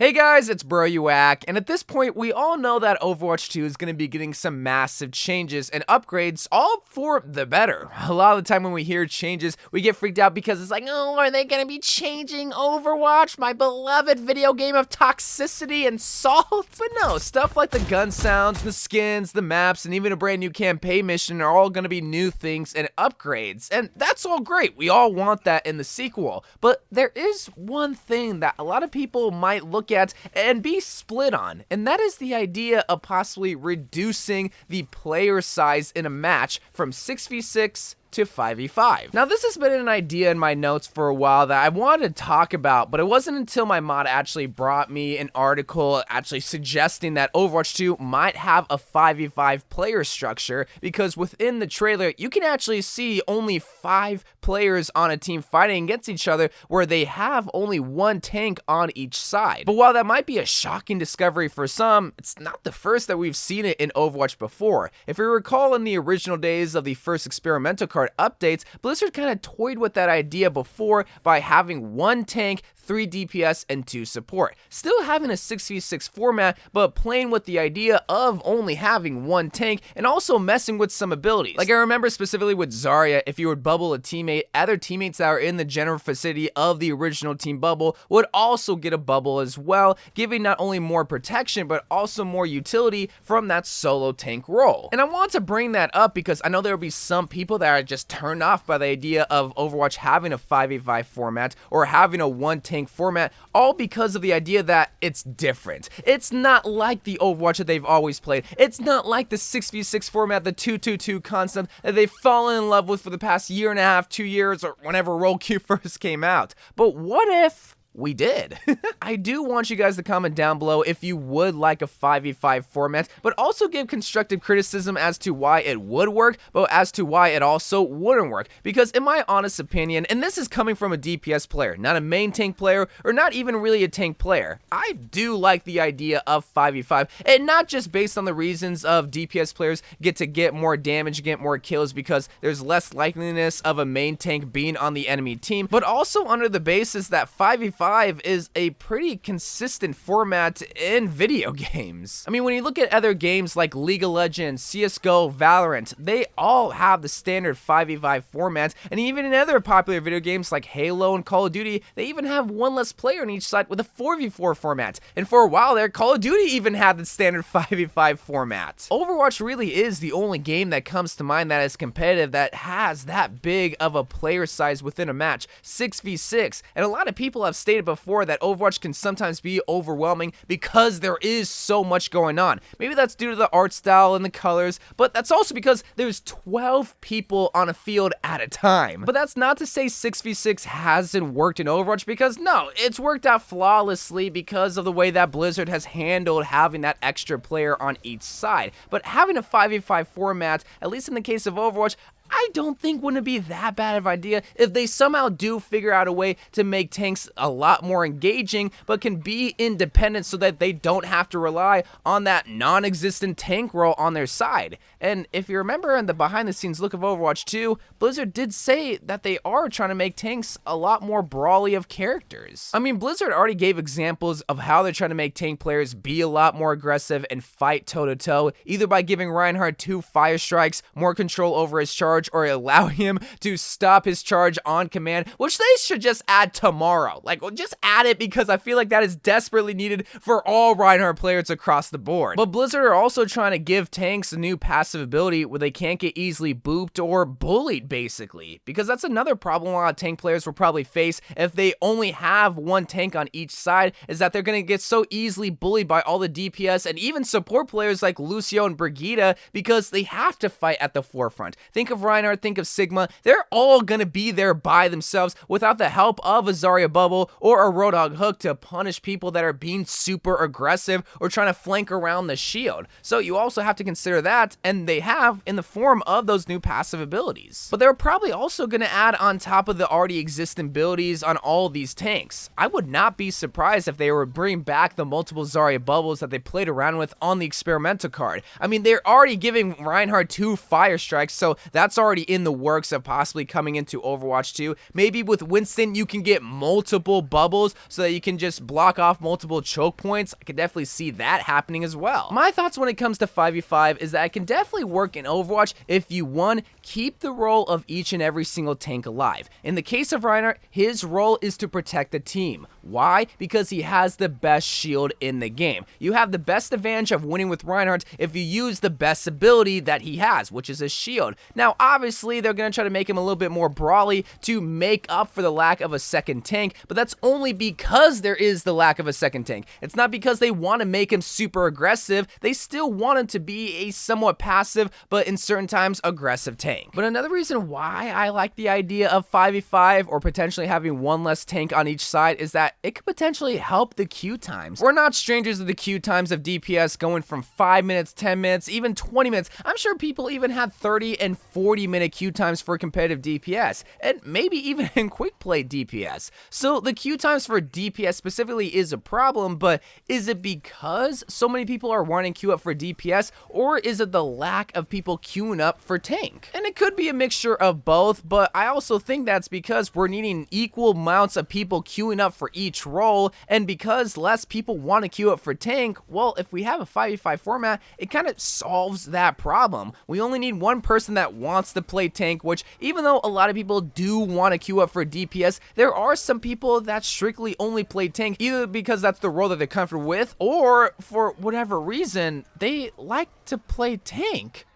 Hey guys, it's YOU WACK, and at this point, we all know that Overwatch 2 is going to be getting some massive changes and upgrades, all for the better. A lot of the time when we hear changes, we get freaked out because it's like, oh, are they going to be changing Overwatch, my beloved video game of toxicity and salt? But no, stuff like the gun sounds, the skins, the maps, and even a brand new campaign mission are all going to be new things and upgrades, and that's all great. We all want that in the sequel, but there is one thing that a lot of people might look at and be split on, and that is the idea of possibly reducing the player size in a match from 6v6 to 5v5. Now, this has been an idea in my notes for a while that I wanted to talk about, but it wasn't until my mod actually brought me an article actually suggesting that Overwatch 2 might have a 5v5 player structure, because within the trailer, you can actually see only 5 players on a team fighting against each other, where they have only one tank on each side. But while that might be a shocking discovery for some, it's not the first that we've seen it in Overwatch before. If you recall, in the original days of the first experimental card updates, Blizzard kind of toyed with that idea before by having one tank, 3 DPS, and 2 support. Still having a 6v6 format, but playing with the idea of only having one tank and also messing with some abilities. Like I remember specifically with Zarya, if you would bubble a teammate, other teammates that are in the general vicinity of the original team bubble would also get a bubble as well, giving not only more protection, but also more utility from that solo tank role. And I want to bring that up because I know there will be some people that are just turned off by the idea of Overwatch having a 5v5 format or having a one tank format, all because of the idea that it's different. It's not like the Overwatch that they've always played. It's not like the 6v6 format, the 2-2-2 concept that they've fallen in love with for the past year and a half, 2 years, or whenever Role Queue first came out. But what if we did? I do want you guys to comment down below if you would like a 5v5 format, but also give constructive criticism as to why it would work, but as to why it also wouldn't work. Because in my honest opinion, and this is coming from a DPS player, not a main tank player, or not even really a tank player, I do like the idea of 5v5, and not just based on the reasons of DPS players get to get more damage, get more kills, because there's less likeliness of a main tank being on the enemy team, but also under the basis that 5v5 is a pretty consistent format in video games. I mean, when you look at other games like League of Legends, CSGO, Valorant, they all have the standard 5v5 format, and even in other popular video games like Halo and Call of Duty, they even have one less player on each side with a 4v4 format. And for a while there, Call of Duty even had the standard 5v5 format. Overwatch really is the only game that comes to mind that is competitive, that has that big of a player size within a match, 6v6, and a lot of people have stated before that Overwatch can sometimes be overwhelming because there is so much going on. Maybe that's due to the art style and the colors, but that's also because there's 12 people on a field at a time. But that's not to say 6v6 hasn't worked in Overwatch, because no, it's worked out flawlessly because of the way that Blizzard has handled having that extra player on each side. But having a 5v5 format, at least in the case of Overwatch, I don't think wouldn't be that bad of an idea if they somehow do figure out a way to make tanks a lot more engaging, but can be independent so that they don't have to rely on that non-existent tank role on their side. And if you remember in the behind-the-scenes look of Overwatch 2, Blizzard did say that they are trying to make tanks a lot more brawly of characters. I mean, Blizzard already gave examples of how they're trying to make tank players be a lot more aggressive and fight toe-to-toe, either by giving Reinhardt 2 fire strikes, more control over his charge, or allowing him to stop his charge on command, which they should just add tomorrow. Like, just add it, because I feel like that is desperately needed for all Reinhardt players across the board. But Blizzard are also trying to give tanks a new passive ability where they can't get easily booped or bullied, basically, because that's another problem a lot of tank players will probably face if they only have one tank on each side, is that they're going to get so easily bullied by all the DPS and even support players like Lucio and Brigitte, because they have to fight at the forefront. Think of Reinhardt, think of Sigma, they're all gonna be there by themselves without the help of a Zarya bubble or a Roadhog hook to punish people that are being super aggressive or trying to flank around the shield. So you also have to consider that, and they have in the form of those new passive abilities. But they're probably also gonna add on top of the already existing abilities on all of these tanks. I would not be surprised if they were bringing back the multiple Zarya bubbles that they played around with on the experimental card. I mean, they're already giving Reinhardt 2 fire strikes, so that's that's already in the works of possibly coming into Overwatch 2. Maybe with Winston, you can get multiple bubbles so that you can just block off multiple choke points. I could definitely see that happening as well. My thoughts when it comes to 5v5 is that it can definitely work in Overwatch if you, one, keep the role of each and every single tank alive. In the case of Reinhardt, his role is to protect the team. Why? Because he has the best shield in the game. You have the best advantage of winning with Reinhardt if you use the best ability that he has, which is his shield. Now, obviously, they're going to try to make him a little bit more brawly to make up for the lack of a second tank, but that's only because there is the lack of a second tank. It's not because they want to make him super aggressive. They still want him to be a somewhat passive, but in certain times, aggressive tank. But another reason why I like the idea of 5v5 or potentially having one less tank on each side is that it could potentially help the queue times. We're not strangers to the queue times of DPS going from 5 minutes, 10 minutes, even 20 minutes. I'm sure people even had 30 and 40 minute queue times for competitive DPS, and maybe even in quick play DPS. So the queue times for DPS specifically is a problem, but is it because so many people are wanting queue up for DPS, or is it the lack of people queuing up for tank? And it could be a mixture of both, but I also think that's because we're needing equal amounts of people queuing up for each role, and because less people want to queue up for tank, well, if we have a 5v5 format, it kind of solves that problem. We only need one person that wants to play tank, which even though a lot of people do want to queue up for DPS, there are some people that strictly only play tank, either because that's the role that they're comfortable with, or for whatever reason, they like to play tank.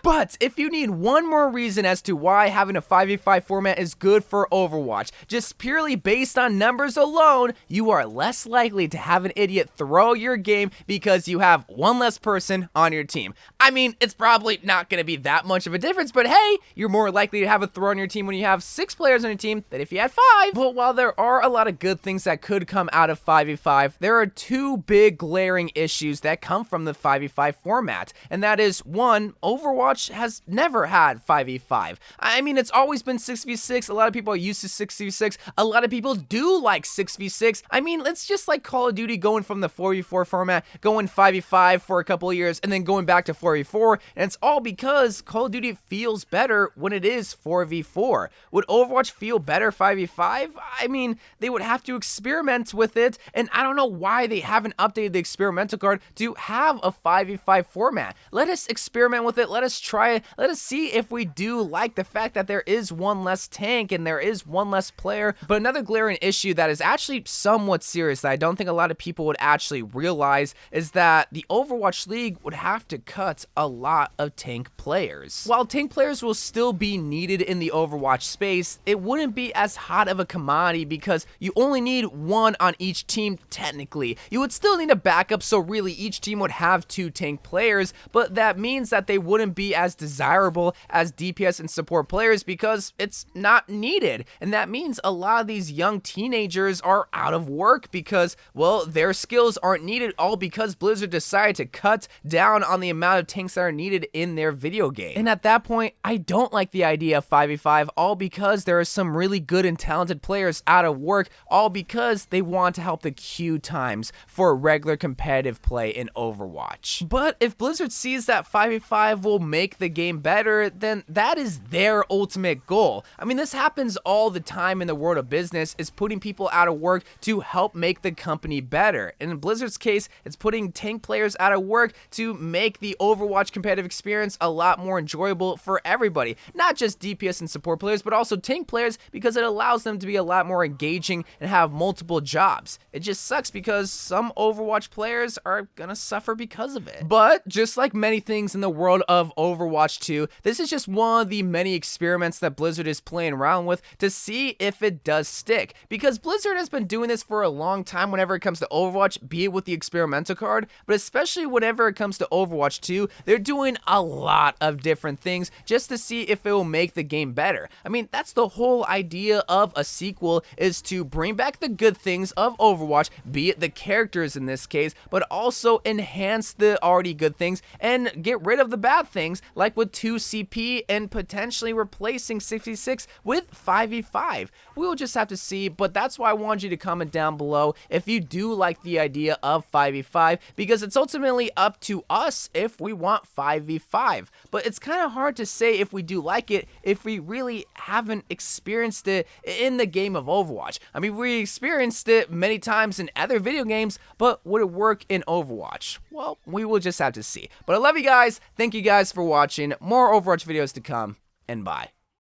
But if you need one more reason as to why having a 5v5 format is good for Overwatch, just purely based on numbers alone, you are less likely to have an idiot throw your game because you have one less person on your team. I mean, it's probably not going to be that much of a difference, but hey, you're more likely to have a throw on your team when you have 6 players on your team than if you had 5. But while there are a lot of good things that could come out of 5v5, there are 2 big glaring issues that come from the 5v5 format, and that is, one, Overwatch has never had 5v5. I mean, it's always been 6v6. A lot of people are used to 6v6. A lot of people do like 6v6. I mean, it's just like Call of Duty going from the 4v4 format, going 5v5 for a couple of years, and then going back to 4v4, and it's all because Call of Duty feels better when it is 4v4. Would Overwatch feel better 5v5? I mean, they would have to experiment with it, and I don't know why they haven't updated the experimental card to have a 5v5 format. Let us experiment with it. Let us try it. Let us see if we do like the fact that there is one less tank and there is one less player. But another glaring issue that is actually somewhat serious that I don't think a lot of people would actually realize is that the Overwatch League would have to cut a lot of tank players. While tank players will still be needed in the Overwatch space, it wouldn't be as hot of a commodity because you only need one on each team technically. You would still need a backup, so really each team would have 2 tank players, but that means that they wouldn't be as desirable as DPS and support players because it's not needed. And that means a lot of these young teenagers are out of work because, well, their skills aren't needed, all because Blizzard decided to cut down on the amount of tanks that are needed in their video game. And at that point, I don't like the idea of 5v5, all because there are some really good and talented players out of work, all because they want to help the queue times for regular competitive play in Overwatch. But if Blizzard sees that 5v5 will make the game better, then that is their ultimate goal. I mean, this happens all the time in the world of business, is putting people out of work to help make the company better. And in Blizzard's case, it's putting tank players out of work to make the Overwatch competitive experience a lot more enjoyable for everybody. Not just DPS and support players, but also tank players, because it allows them to be a lot more engaging and have multiple jobs. It just sucks because some Overwatch players are gonna suffer because of it. But just like many things in the world of Overwatch 2, this is just one of the many experiments that Blizzard is playing around with to see if it does stick. Because Blizzard has been doing this for a long time whenever it comes to Overwatch, be it with the experimental card, but especially whenever it comes to Overwatch 2, they're doing a lot of different things just to see if it will make the game better. I mean, that's the whole idea of a sequel, is to bring back the good things of Overwatch, be it the characters in this case, but also enhance the already good things and and get rid of the bad things, like with 2 CP and potentially replacing 66 with 5v5. We will just have to see, but that's why I want you to comment down below if you do like the idea of 5v5, because it's ultimately up to us if we want 5v5. But it's kind of hard to say if we do like it if we really haven't experienced it in the game of Overwatch. I mean, we experienced it many times in other video games, but would it work in Overwatch? Well, we will just have to see. But I love you guys. Thank you guys for watching. More Overwatch videos to come, and bye.